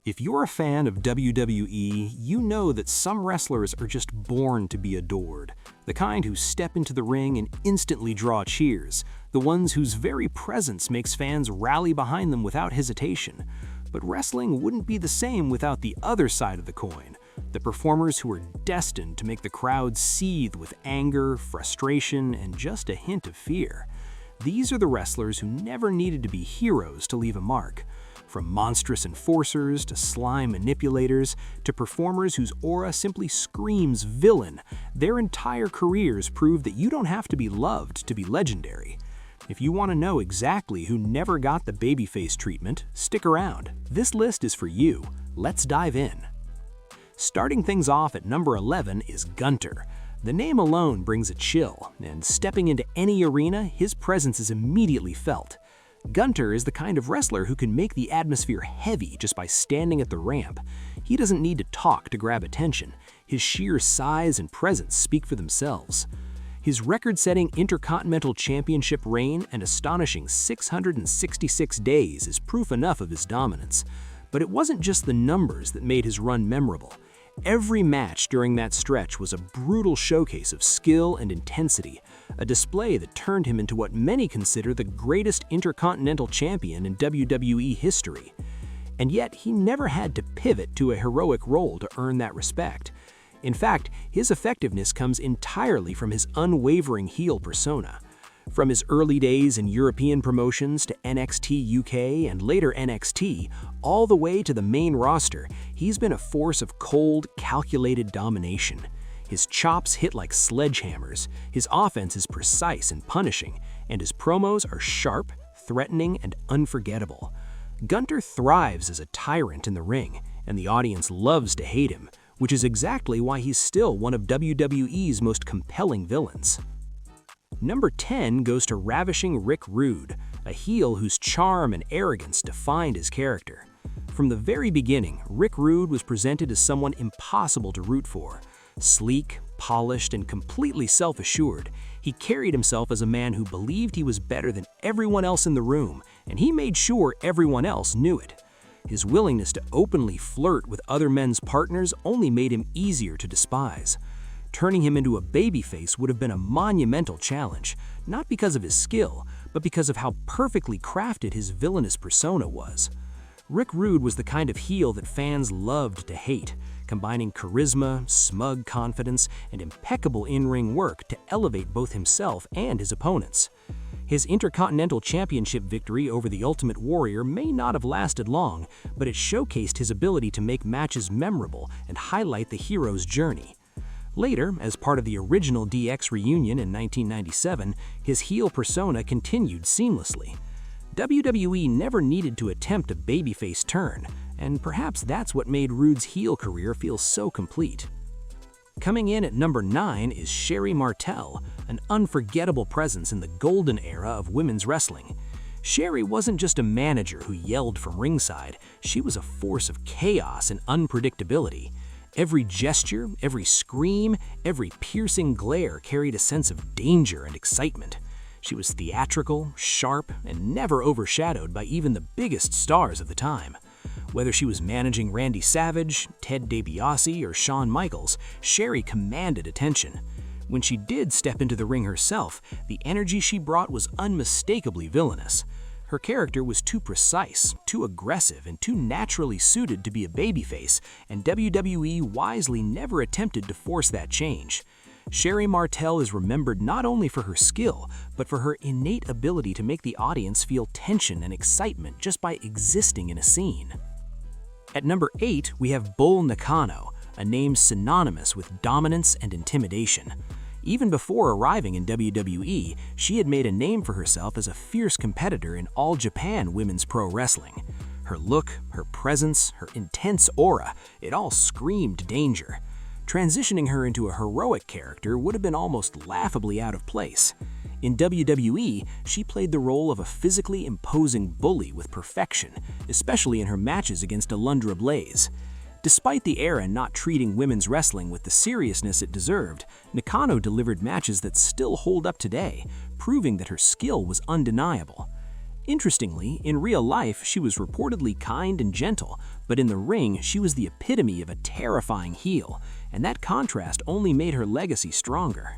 If you're a fan of WWE, you know that some wrestlers are just born to be adored. The kind who step into the ring and instantly draw cheers. The ones whose very presence makes fans rally behind them without hesitation. But wrestling wouldn't be the same without the other side of the coin. The performers who are destined to make the crowd seethe with anger, frustration, and just a hint of fear. These are the wrestlers who never needed to be heroes to leave a mark. From monstrous enforcers to slime manipulators to performers whose aura simply screams villain, their entire careers prove that you don't have to be loved to be legendary. If you want to know exactly who never got the babyface treatment, stick around. This list is for you. Let's dive in. Starting things off at number 11 is Gunther. The name alone brings a chill, and stepping into any arena, his presence is immediately felt. Gunther is the kind of wrestler who can make the atmosphere heavy just by standing at the ramp. He doesn't need to talk to grab attention. His sheer size and presence speak for themselves. His record-setting Intercontinental Championship reign and astonishing 666 days is proof enough of his dominance. But it wasn't just the numbers that made his run memorable. Every match during that stretch was a brutal showcase of skill and intensity, a display that turned him into what many consider the greatest Intercontinental Champion in WWE history. And yet, he never had to pivot to a heroic role to earn that respect. In fact, his effectiveness comes entirely from his unwavering heel persona. From his early days in European promotions to NXT UK and later NXT, all the way to the main roster, he's been a force of cold, calculated domination. His chops hit like sledgehammers, his offense is precise and punishing, and his promos are sharp, threatening, and unforgettable. Gunther thrives as a tyrant in the ring, and the audience loves to hate him, which is exactly why he's still one of WWE's most compelling villains. Number 10 goes to ravishing Roode, a heel whose charm and arrogance defined his character. From the very beginning, Roode was presented as someone impossible to root for. Sleek, polished, and completely self-assured, he carried himself as a man who believed he was better than everyone else in the room, and he made sure everyone else knew it. His willingness to openly flirt with other men's partners only made him easier to despise. Turning him into a babyface would have been a monumental challenge, not because of his skill, but because of how perfectly crafted his villainous persona was. Roode was the kind of heel that fans loved to hate, combining charisma, smug confidence, and impeccable in-ring work to elevate both himself and his opponents. His Intercontinental Championship victory over the Ultimate Warrior may not have lasted long, but it showcased his ability to make matches memorable and highlight the hero's journey. Later, as part of the original DX reunion in 1997, his heel persona continued seamlessly. WWE never needed to attempt a babyface turn, and perhaps that's what made Roode's heel career feel so complete. Coming in at number 9 is Sherri Martell, an unforgettable presence in the golden era of women's wrestling. Sherri wasn't just a manager who yelled from ringside, she was a force of chaos and unpredictability. Every gesture, every scream, every piercing glare carried a sense of danger and excitement. She was theatrical, sharp, and never overshadowed by even the biggest stars of the time. Whether she was managing Randy Savage, Ted DiBiase, or Shawn Michaels, Sherri commanded attention. When she did step into the ring herself, the energy she brought was unmistakably villainous. Her character was too precise, too aggressive, and too naturally suited to be a babyface, and WWE wisely never attempted to force that change. Sherri Martell is remembered not only for her skill, but for her innate ability to make the audience feel tension and excitement just by existing in a scene. At number 8, we have Bull Nakano, a name synonymous with dominance and intimidation. Even before arriving in WWE, she had made a name for herself as a fierce competitor in All Japan Women's Pro Wrestling. Her look, her presence, her intense aura, it all screamed danger. Transitioning her into a heroic character would have been almost laughably out of place. In WWE, she played the role of a physically imposing bully with perfection, especially in her matches against Alundra Blaze. Despite the era not treating women's wrestling with the seriousness it deserved, Nakano delivered matches that still hold up today, proving that her skill was undeniable. Interestingly, in real life, she was reportedly kind and gentle, but in the ring, she was the epitome of a terrifying heel, and that contrast only made her legacy stronger.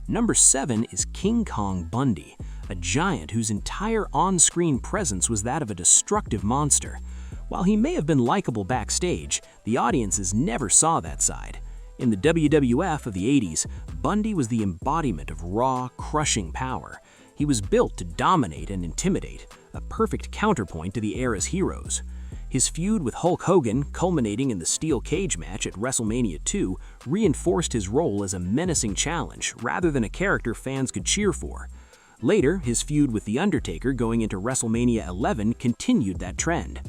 Number 7 is King Kong Bundy, a giant whose entire on-screen presence was that of a destructive monster. While he may have been likable backstage, the audiences never saw that side. In the WWF of the 80s, Bundy was the embodiment of raw, crushing power. He was built to dominate and intimidate, a perfect counterpoint to the era's heroes. His feud with Hulk Hogan, culminating in the steel cage match at WrestleMania 2, reinforced his role as a menacing challenge rather than a character fans could cheer for. Later, his feud with The Undertaker going into WrestleMania 11 continued that trend.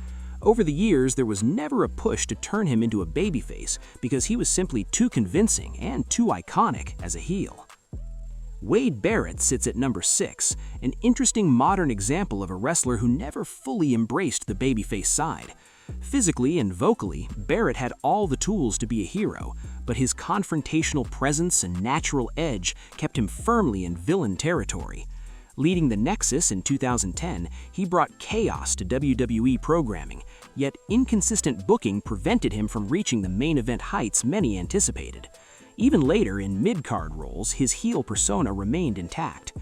Over the years, there was never a push to turn him into a babyface because he was simply too convincing and too iconic as a heel. Wade Barrett sits at number 6, an interesting modern example of a wrestler who never fully embraced the babyface side. Physically and vocally, Barrett had all the tools to be a hero, but his confrontational presence and natural edge kept him firmly in villain territory. Leading the Nexus in 2010, he brought chaos to WWE programming, yet inconsistent booking prevented him from reaching the main event heights many anticipated. Even later, in mid-card roles, his heel persona remained intact.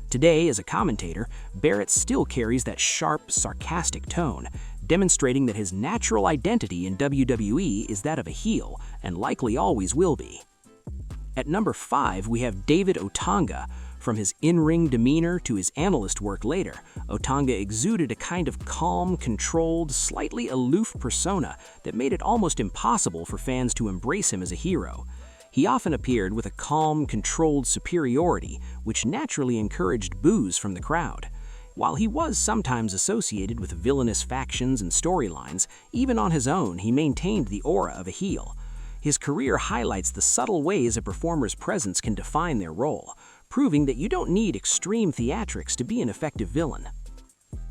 Today, as a commentator, Barrett still carries that sharp, sarcastic tone, demonstrating that his natural identity in WWE is that of a heel, and likely always will be. At number 5, we have David Otunga. From his in-ring demeanor to his analyst work later, Otunga exuded a kind of calm, controlled, slightly aloof persona that made it almost impossible for fans to embrace him as a hero. He often appeared with a calm, controlled superiority, which naturally encouraged boos from the crowd. While he was sometimes associated with villainous factions and storylines, even on his own, he maintained the aura of a heel. His career highlights the subtle ways a performer's presence can define their role, proving that you don't need extreme theatrics to be an effective villain.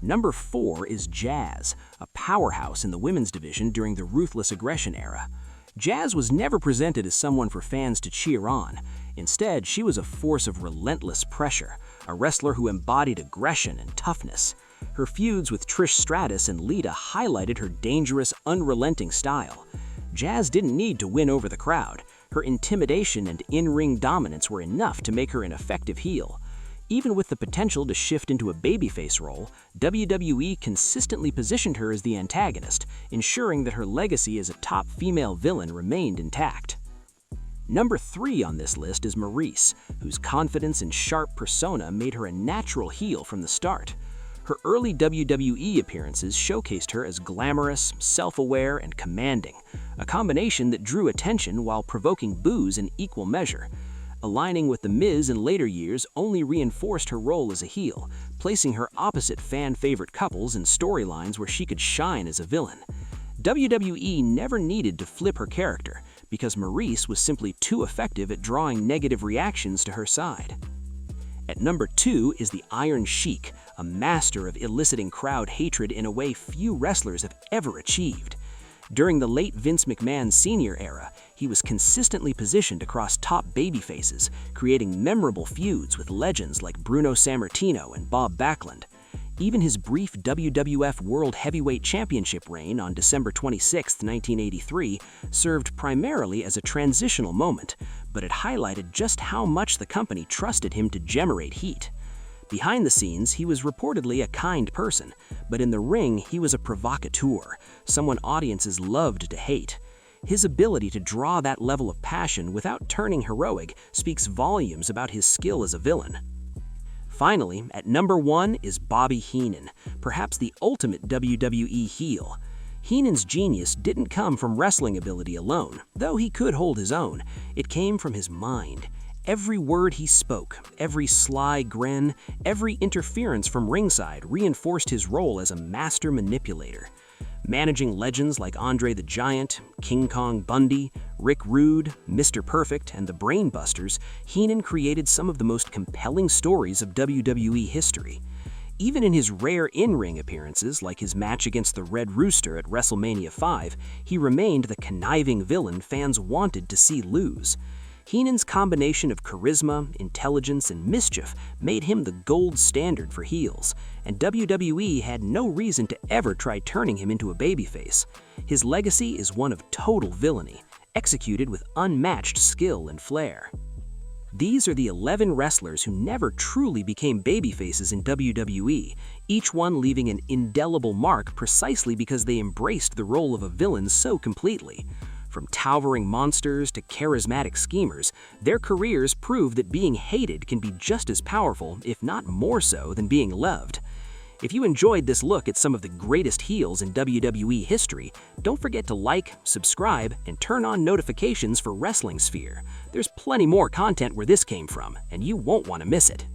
Number 4 is Jazz, a powerhouse in the women's division during the Ruthless Aggression era. Jazz was never presented as someone for fans to cheer on. Instead, she was a force of relentless pressure, a wrestler who embodied aggression and toughness. Her feuds with Trish Stratus and Lita highlighted her dangerous, unrelenting style. Jazz didn't need to win over the crowd. Her intimidation and in-ring dominance were enough to make her an effective heel. Even with the potential to shift into a babyface role, WWE consistently positioned her as the antagonist, ensuring that her legacy as a top female villain remained intact. Number 3 on this list is Maryse, whose confidence and sharp persona made her a natural heel from the start. Her early WWE appearances showcased her as glamorous, self-aware, and commanding, a combination that drew attention while provoking boos in equal measure. Aligning with The Miz in later years only reinforced her role as a heel, placing her opposite fan-favorite couples in storylines where she could shine as a villain. WWE never needed to flip her character because Maryse was simply too effective at drawing negative reactions to her side. At number 2 is the Iron Sheik, a master of eliciting crowd hatred in a way few wrestlers have ever achieved. During the late Vince McMahon Sr. era, he was consistently positioned across top babyfaces, creating memorable feuds with legends like Bruno Sammartino and Bob Backlund. Even his brief WWF World Heavyweight Championship reign on December 26, 1983, served primarily as a transitional moment, but it highlighted just how much the company trusted him to generate heat. Behind the scenes, he was reportedly a kind person, but in the ring, he was a provocateur, someone audiences loved to hate. His ability to draw that level of passion without turning heroic speaks volumes about his skill as a villain. Finally, at number 1 is Bobby Heenan, perhaps the ultimate WWE heel. Heenan's genius didn't come from wrestling ability alone, though he could hold his own. It came from his mind. Every word he spoke, every sly grin, every interference from ringside reinforced his role as a master manipulator. Managing legends like Andre the Giant, King Kong Bundy, Rick Rude, Mr. Perfect, and the Brainbusters, Heenan created some of the most compelling stories of WWE history. Even in his rare in-ring appearances, like his match against the Red Rooster at WrestleMania 5, he remained the conniving villain fans wanted to see lose. Heenan's combination of charisma, intelligence, and mischief made him the gold standard for heels, and WWE had no reason to ever try turning him into a babyface. His legacy is one of total villainy, executed with unmatched skill and flair. These are the 11 wrestlers who never truly became babyfaces in WWE, each one leaving an indelible mark precisely because they embraced the role of a villain so completely. From towering monsters to charismatic schemers, their careers prove that being hated can be just as powerful, if not more so, than being loved. If you enjoyed this look at some of the greatest heels in WWE history, don't forget to like, subscribe, and turn on notifications for Wrestling Sphere. There's plenty more content where this came from, and you won't want to miss it.